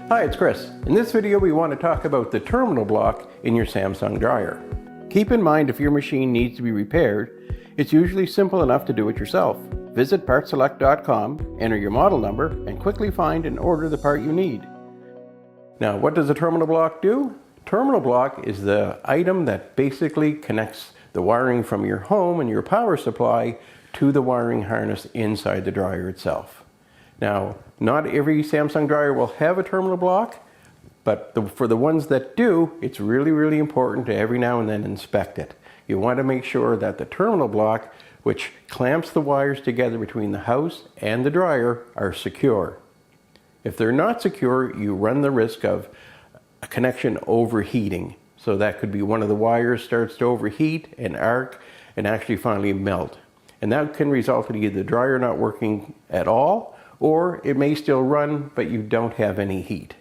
Hi, it's Chris. In this video we want to talk about the terminal block in your Samsung dryer. Keep in mind if your machine needs to be repaired, it's usually simple enough to do it yourself. Visit PartSelect.com, enter your model number, and quickly find and order the part you need. Now, what does a terminal block do? Terminal block is the item that basically connects the wiring from your home and your power supply to the wiring harness inside the dryer itself. Now, not every Samsung dryer will have a terminal block, but for the ones that do, it's really important to every now and then inspect it. You want to make sure that the terminal block, which clamps the wires together between the house and the dryer, are secure. If they're not secure, you run the risk of a connection overheating. So that could be one of the wires starts to overheat and arc and actually finally melt. And that can result in either the dryer not working at all, or it may still run, but you don't have any heat.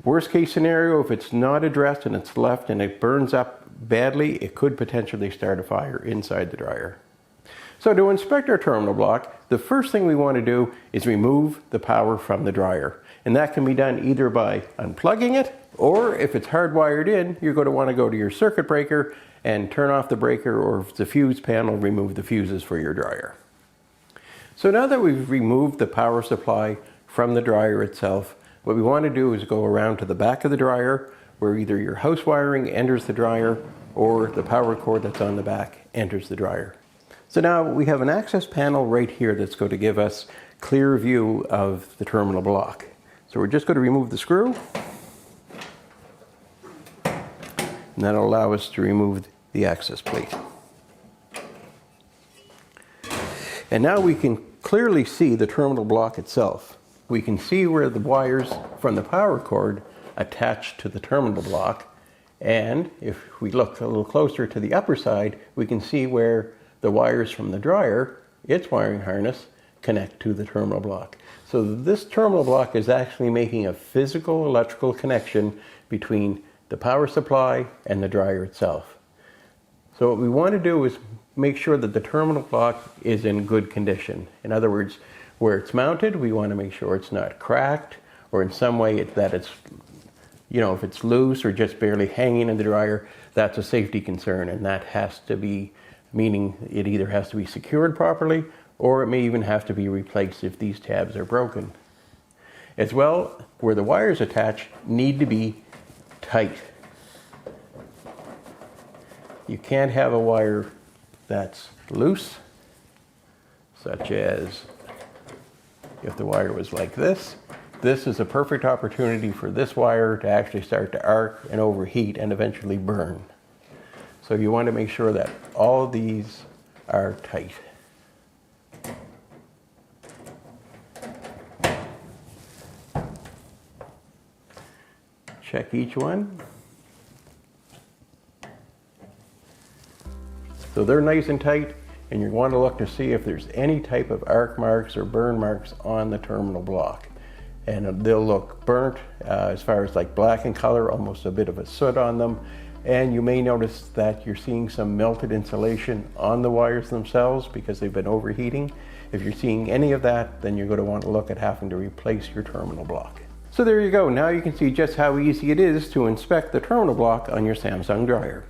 Worst case scenario, if it's not addressed and it's left and it burns up badly, it could potentially start a fire inside the dryer. So to inspect our terminal block, the first thing we want to do is remove the power from the dryer. And that can be done either by unplugging it, or if it's hardwired in, you're going to want to go to your circuit breaker and turn off the breaker, or if it's a fuse panel, remove the fuses for your dryer. So now that we've removed the power supply from the dryer itself, what we want to do is go around to the back of the dryer where either your house wiring enters the dryer or the power cord that's on the back enters the dryer. So now we have an access panel right here that's going to give us clear view of the terminal block. So we're just going to remove the screw, and that'll allow us to remove the access plate. And now we can clearly see the terminal block itself. We can see where the wires from the power cord attach to the terminal block, and if we look a little closer to the upper side, we can see where the wires from the dryer, its wiring harness, connect to the terminal block. So this terminal block is actually making a physical electrical connection between the power supply and the dryer itself. So what we want to do is make sure that the terminal block is in good condition. In other words, where it's mounted, we want to make sure it's not cracked or in some way that it's, if it's loose or just barely hanging in the dryer, that's a safety concern, and that has to be, meaning it either has to be secured properly or it may even have to be replaced if these tabs are broken. As well, where the wires attach need to be tight. You can't have a wire that's loose, such as if the wire was like this. This is a perfect opportunity for this wire to actually start to arc and overheat and eventually burn. So you want to make sure that all of these are tight. Check each one. So they're nice and tight, and you want to look to see if there's any type of arc marks or burn marks on the terminal block. And they'll look burnt as far as like black in color, almost a bit of a soot on them. And you may notice that you're seeing some melted insulation on the wires themselves because they've been overheating. If you're seeing any of that, then you're going to want to look at having to replace your terminal block. So there you go. Now you can see just how easy it is to inspect the terminal block on your Samsung dryer.